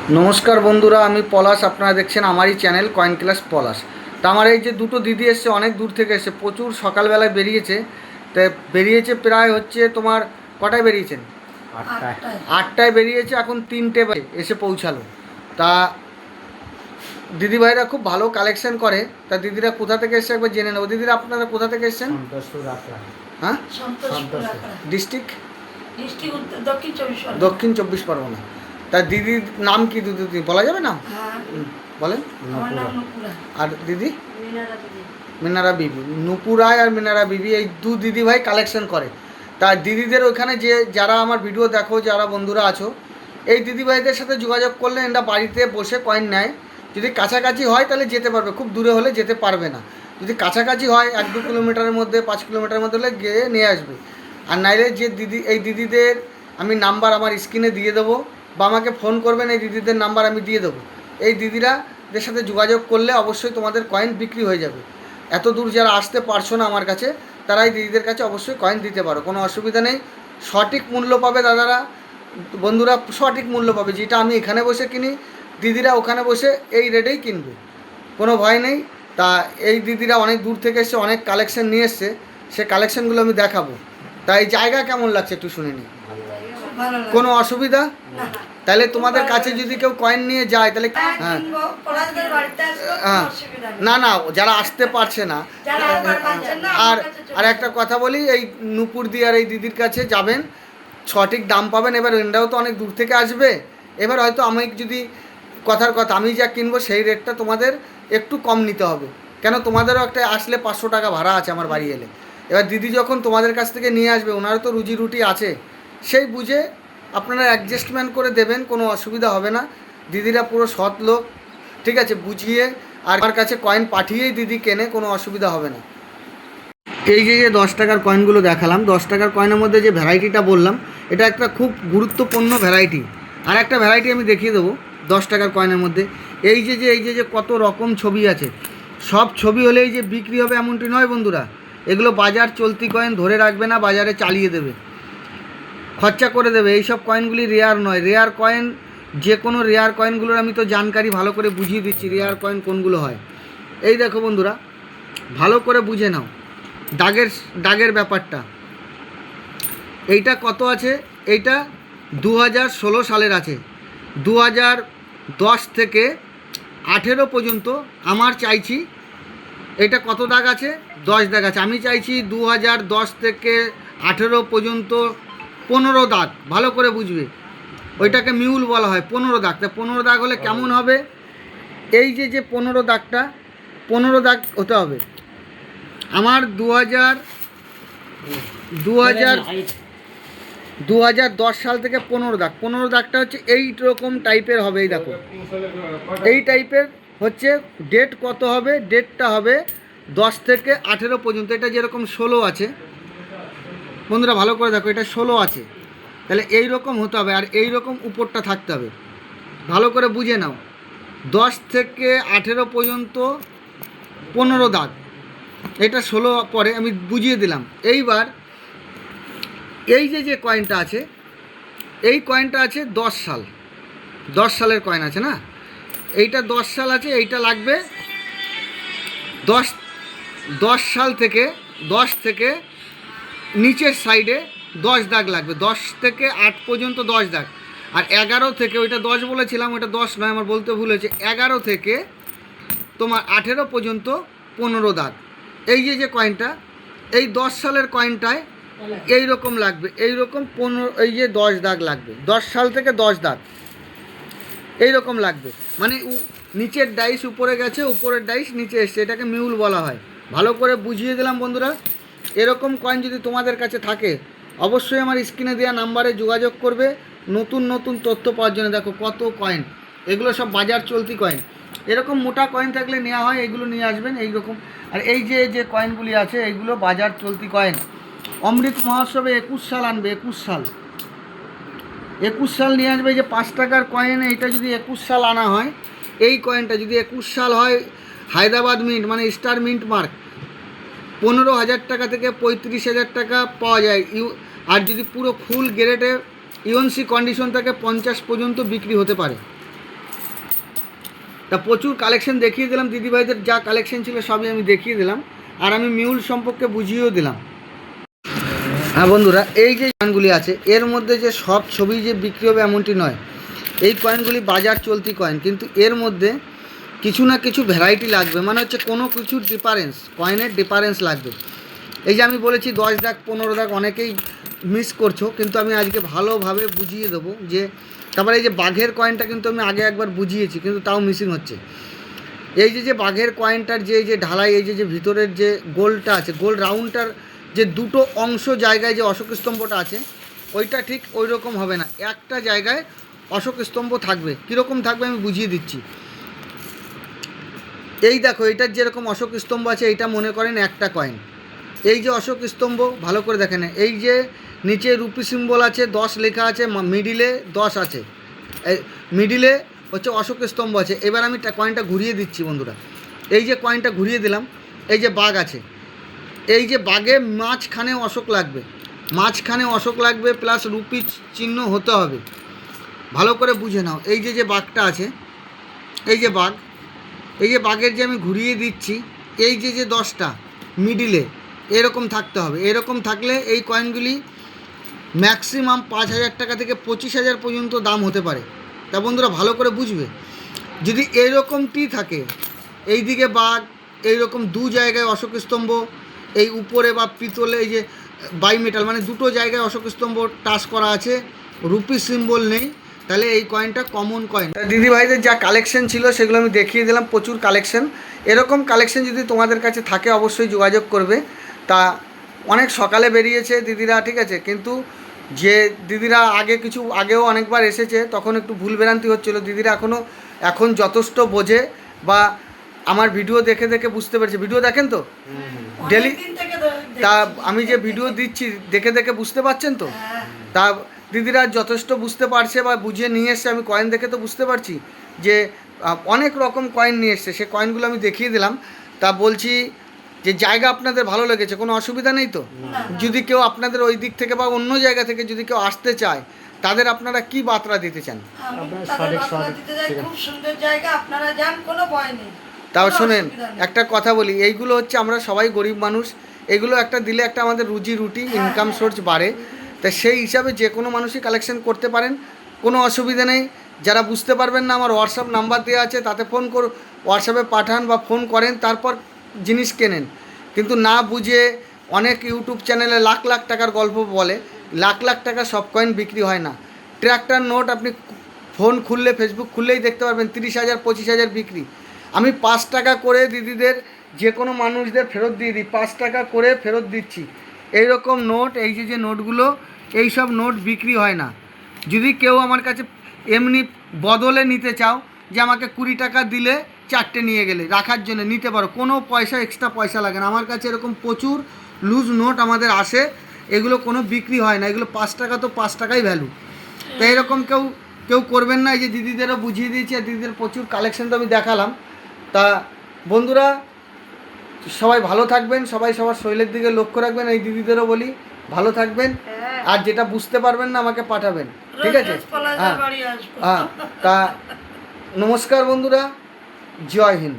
নমস্কার বন্ধুরা, আমি পলাশ। আপনারা দেখছেন আমারই চ্যানেল কয়েন ক্লাস পলাশ। তা আমার এই যে দুটো দিদি এসছে, অনেক দূর থেকে এসছে, প্রচুর সকালবেলায় বেরিয়েছে। তা বেরিয়েছে প্রায় হচ্ছে তোমার কটায় বেরিয়েছেন? 8টায়। 8টায় বেরিয়েছে, এখন 3টে বাজে এসে পৌঁছালো। তা দিদিভাইরা খুব ভালো কালেকশন করে। তা দিদিরা কোথা থেকে এসছে একবার জেনে নেবো। দিদিরা আপনারা কোথা থেকে এসছেন? হ্যাঁ, ডিস্ট্রিক্ট দক্ষিণ 24 পরগনা। তা দিদির নাম কি দিদি বলা যাবে না? বলেন। আর দিদি মিনারা বিবি, নুপুরায় আর মিনারা বিবি, এই দু দিদি ভাই কালেকশন করে। তা দিদিদের ওখানে যে যারা আমার ভিডিও দেখো, যারা বন্ধুরা আছো, এই দিদিভাইদের সাথে যোগাযোগ করলে এরা বাড়িতে বসে কয়েন নেয়। যদি কাছাকাছি হয় তাহলে যেতে পারবে, খুব দূরে হলে যেতে পারবে না। যদি কাছাকাছি হয় 1-2 কিলোমিটারের মধ্যে, 5 কিলোমিটারের মধ্যে হলে গিয়ে নিয়ে আসবে। আর নাইলে যে দিদি, এই দিদিদের আমি নাম্বার আমার স্ক্রিনে দিয়ে দেবো, বা আমাকে ফোন করবেন, এই দিদিদের নাম্বার আমি দিয়ে দেবো। এই দিদিরাদের সাথে যোগাযোগ করলে অবশ্যই তোমাদের কয়েন বিক্রি হয়ে যাবে। এত দূর যারা আসতে পারছো না আমার কাছে, তারা এই দিদিদের কাছে অবশ্যই কয়েন দিতে পারো, কোনো অসুবিধা নেই। সঠিক মূল্য পাবে দাদারা, বন্ধুরা, সঠিক মূল্য পাবে। যেটা আমি এখানে বসে কিনি, দিদিরা ওখানে বসে এই রেটেই কিনবে, কোনো ভয় নেই। তা এই দিদিরা অনেক দূর থেকে এসে অনেক কালেকশন নিয়ে এসছে, সে কালেকশনগুলো আমি দেখাবো। তাই জায়গা কেমন লাগছে একটু শুনে নিই। কোনো অসুবিধা? তাহলে তোমাদের কাছে যদি কেউ কয়েন নিয়ে যায় তাহলে হ্যাঁ, না না, যারা আসতে পারছে না। আর আর একটা কথা বলি, এই নূপুর দি আর এই দিদির কাছে যাবেন, সঠিক দাম পাবেন। এবার এরাও তো অনেক দূর থেকে আসবে, এবার হয়তো আমি যদি কথার কথা আমি যা কিনবো সেই রেটটা তোমাদের একটু কম নিতে হবে, কেন তোমাদেরও একটা আসলে 500 টাকা ভাড়া আছে আমার বাড়ি এলে। এবার দিদি যখন তোমাদের কাছ থেকে নিয়ে আসবে, ওনারও তো রুজি রুটি আছে, সেই বুঝে আপনারা অ্যাডজাস্টমেন্ট করে দেবেন, কোনো অসুবিধা হবে না। দিদিরা পুরো সৎ লোক, ঠিক আছে, বুঝিয়ে আর আমার কাছে কয়েন পাঠিয়েই দিদি কেনে, কোনো অসুবিধা হবে না। এই যে 10 টাকার কয়েনগুলো দেখালাম, 10 টাকার কয়েনের মধ্যে যে ভ্যারাইটিটা বললাম, এটা একটা খুব গুরুত্বপূর্ণ ভ্যারাইটি। আর একটা ভ্যারাইটি আমি দেখিয়ে দেবো 10 টাকার কয়েনের মধ্যে। এই যে কত রকম ছবি আছে, সব ছবি হলেই যে বিক্রি হবে এমনটি নয় বন্ধুরা। এগুলো বাজার চলতি কয়েন, ধরে রাখবে না, বাজারে চালিয়ে দেবে, খরচা করে দেবে। এই সব কয়েনগুলি রেয়ার নয়। রেয়ার কয়েন, যে কোনো রেয়ার কয়েনগুলোর আমি তো জানকারি ভালো করে বুঝিয়ে দিচ্ছি রেয়ার কয়েন কোনগুলো হয়। এই দেখো বন্ধুরা, ভালো করে বুঝে নাও দাগের ব্যাপারটা। এইটা কত আছে? এইটা 2016 সালের আছে। 2010 থেকে 18 পর্যন্ত আমার চাইছি। এটা কত দাগ আছে? 10 দাগ আছে। আমি চাইছি 2010 থেকে 18 পর্যন্ত 15 দাগ। ভালো করে বুঝবে, ওইটাকে মিউল বলা হয়, 15 দাগ। তা 15 দাগ হলে কেমন হবে? এই যে 15 দাগটা, 15 দাগ হতে হবে। আমার 2010 সাল থেকে 15 দাগ। 15 দাগটা হচ্ছে এই রকম টাইপের হবে। এই দেখো, এই টাইপের হচ্ছে। ডেট কত হবে? ডেটটা হবে 10 থেকে 18 পর্যন্ত। এটা যেরকম 16 আছে বন্ধুরা, ভালো করে দেখো, এটা 16 আছে, তাহলে এই রকম হতে হবে। আর এই রকম উপরটা থাকতে হবে, ভালো করে বুঝে নাও। 10 থেকে 18 পর্যন্ত 15 দাগ, এটা 16 পরে আমি বুঝিয়ে দিলাম। এইবার এই যে কয়েনটা আছে, এই কয়েনটা আছে 10 সালের কয়েন আছে না, এইটা 10 সাল আছে। এইটা লাগবে 10 সাল থেকে 10 থেকে নিচের সাইডে 10 দাগ লাগবে। 10 থেকে 8 পর্যন্ত 10 দাগ। আর 11 থেকে, ওইটা 10 বলেছিলাম, ওইটা 10 নয়, আমার বলতে ভুল হয়েছে। 11 থেকে তোমার 18 পর্যন্ত 15 দাগ। এই যে কয়েনটা, এই 10 সালের কয়েনটায় এই রকম লাগবে, এই রকম 15, এই যে 10 দাগ লাগবে। 10 সাল থেকে 10 দাগ এই রকম লাগবে, মানে নিচের ডাইস উপরে গেছে, উপরের ডাইস নিচে এসছে, এটাকে মিউল বলা হয়। ভালো করে বুঝিয়ে দিলাম বন্ধুরা। এরকম কয়েন যদি তোমাদের কাছে থাকে, অবশ্যই আমার স্ক্রিনে দেওয়া নাম্বারে যোগাযোগ করবে নতুন নতুন তথ্য পাওয়ার জন্য। দেখো কত কয়েন, এগুলো সব বাজার চলতি কয়েন। এরকম মোটা কয়েন থাকলে নেওয়া হয়, এইগুলো নিয়ে আসবেন এইরকম। আর এই যে কয়েনগুলি আছে, এইগুলো বাজার চলতি কয়েন। অমৃত মহোৎসবে 21 সাল আনবে, 21 সাল নিয়ে আসবে। এই যে 5 টাকার কয়েন, এইটা যদি 21 সাল আনা হয়, এই কয়েনটা যদি 21 সাল হয়, হায়দ্রাবাদ মিন্ট মানে স্টার মিন্ট মার্ক, 15,000 টাকা থেকে 35,000 টাকা পাওয়া যায়। আর যদি পুরো ফুল গ্রেডে ইউএনসি কন্ডিশন থাকে, 50 পর্যন্ত বিক্রি হতে পারে। তা প্রচুর কালেকশন দেখিয়ে দিলাম, দিদিভাইদের যা কালেকশন ছিল সবই আমি দেখিয়ে দিলাম, আর আমি মিউল সম্পর্কে বুঝিয়েও দিলাম। হ্যাঁ বন্ধুরা, এই যে কয়েনগুলি আছে এর মধ্যে যে সব ছবি যে বিক্রি হবে এমনটি নয়। এই কয়েনগুলি বাজার চলতি কয়েন, কিন্তু এর মধ্যে কিছু না কিছু ভ্যারাইটি লাগবে, মানে হচ্ছে কোনো কিছুর ডিফারেন্স, কয়েনের ডিফারেন্স লাগবে। এই যে আমি বলেছি 10 দাগ 15 দাগ, অনেকেই মিস করছো, কিন্তু আমি আজকে ভালোভাবে বুঝিয়ে দেবো। যে তারপরে এই যে বাঘের কয়েনটা কিন্তু আমি আগে একবার বুঝিয়েছি, কিন্তু তাও মিসিং হচ্ছে। এই যে বাঘের কয়েনটার যে ঢালাই, এই যে ভিতরের যে গোলটা আছে, গোল রাউন্ডটার যে দুটো অংশ জায়গায় যে অশোক স্তম্ভটা আছে, ওইটা ঠিক ওই রকম হবে না, একটা জায়গায় অশোক স্তম্ভ থাকবে। কীরকম থাকবে আমি বুঝিয়ে দিচ্ছি। এই দেখো, এটার যেরকম অশোক স্তম্ভ আছে, এইটা মনে করেন একটা কয়েন। এই যে অশোক স্তম্ভ ভালো করে দেখেন, এই যে নিচে রুপি সিম্বল আছে, 10 লেখা আছে, মিডিলে 10 আছে, এই মিডিলে হচ্ছে অশোক স্তম্ভ আছে। এবার আমি কয়েনটা ঘুরিয়ে দিচ্ছি বন্ধুরা। এই যে কয়েনটা ঘুরিয়ে দিলাম, এই যে বাঘ আছে, এই যে বাঘে মাঝখানে অশোক লাগবে, মাঝখানে অশোক লাগবে, প্লাস রুপি চিহ্ন হতে হবে। ভালো করে বুঝে নাও। এই যে বাঘটা আছে, এই যে বাঘ, এই যে বাঘের যে আমি ঘুরিয়ে দিচ্ছি, এই যে 10টা মিডিলে এরকম থাকতে হবে। এরকম থাকলে এই কয়েনগুলি ম্যাক্সিমাম 5,000 টাকা থেকে 25,000 পর্যন্ত দাম হতে পারে। তা বন্ধুরা ভালো করে বুঝবে, যদি এইরকমটি থাকে, এই দিকে বাঘ, এইরকম দু জায়গায় অশোক স্তম্ভ, এই উপরে বা পিতলে এই যে বাইমেটাল, মানে দুটো জায়গায় অশোক স্তম্ভ টাচ করা আছে, রুপি সিম্বল নেই, তাহলে এই কয়েনটা কমন কয়েন। দিদিভাইদের যা কালেকশন ছিল সেগুলো আমি দেখিয়ে দিলাম, প্রচুর কালেকশন। এরকম কালেকশন যদি তোমাদের কাছে থাকে অবশ্যই যোগাযোগ করবে। তা অনেক সকালে বেরিয়েছে দিদিরা, ঠিক আছে, কিন্তু যে দিদিরা আগেও অনেকবার এসেছে, তখন একটু ভুলভ্রান্তি হচ্ছিলো। দিদিরা এখন যথেষ্ট বোঝে, বা আমার ভিডিও দেখে দেখে বুঝতে পেরেছে। ভিডিও দেখেন তো ডেলি, তা আমি যে ভিডিও দিচ্ছি দেখে দেখে বুঝতে পারছেন তো। তা দিদিরা যথেষ্ট বুঝতে পারছে বা বুঝিয়ে নিয়ে এসছে। আমি কয়েন দেখে তো বুঝতে পারছি যে অনেক রকম কয়েন নিয়ে এসছে, সে কয়েনগুলো আমি দেখিয়ে দিলাম। তা বলছি যে জায়গা আপনাদের ভালো লেগেছে, কোনো অসুবিধা নেই তো? যদি কেউ আপনাদের ওই দিক থেকে বা অন্য জায়গা থেকে যদি কেউ আসতে চায়, তাদের আপনারা কি বার্তা দিতে চান? খুব সুন্দর জায়গা, আপনারা যান, কোনো ভয় নেই। তাও শোনেন, একটা কথা বলি, এইগুলো হচ্ছে আমরা সবাই গরিব মানুষ, এগুলো একটা দিলে একটা আমাদের রুজি রুটি ইনকাম সোর্স বাড়ে। তা সেই হিসাবে যে কোনো মানুষই কালেকশন করতে পারেন, কোনো অসুবিধা নেই। যারা বুঝতে পারবেন না, আমার হোয়াটসঅ্যাপ নাম্বার দেওয়া আছে, তাতে ফোন হোয়াটসঅ্যাপে পাঠান বা ফোন করেন, তারপর জিনিস কেনেন। কিন্তু না বুঝে অনেক ইউটিউব চ্যানেলে লাখ লাখ টাকার গল্প বলে, লাখ লাখ টাকা সব কয়েন বিক্রি হয় না। ট্র্যাক্টর নোট আপনি ফোন খুললে, ফেসবুক খুললেই দেখতে পারবেন 30,000 25,000 বিক্রি। আমি 5 টাকা করে দিদিদের, যে কোনো মানুষদের ফেরত দিয়ে দিই, 5 টাকা করে ফেরত দিচ্ছি। এই রকম নোট, এই যে নোটগুলো, এই সব নোট বিক্রি হয় না। যদি কেউ আমার কাছে এমনি বদলে নিতে চাও, যে আমাকে 20 টাকা দিলে 4টে নিয়ে গেলে রাখার জন্য নিতে পারো, কোনো পয়সা এক্সট্রা পয়সা লাগে না। আমার কাছে এরকম প্রচুর লুজ নোট আমাদের আসে, এগুলো কোনো বিক্রি হয় না, এগুলো 5 টাকা তো 5 টাকাই ভ্যালু। তো এরকম কেউ করবেন না। এই যে দিদিদেরও বুঝিয়ে দিয়েছি, আর দিদিদের প্রচুর কালেকশন তো আমি দেখালাম। তা বন্ধুরা সবাই ভালো থাকবেন, সবাই সবার শরীরের দিকে লক্ষ্য রাখবেন। এই দিদিদেরও বলি ভালো থাকবেন, আর যেটা বুঝতে পারবেন না আমাকে পাঠাবেন, ঠিক আছে? হ্যাঁ, তা নমস্কার বন্ধুরা, জয় হিন্দ।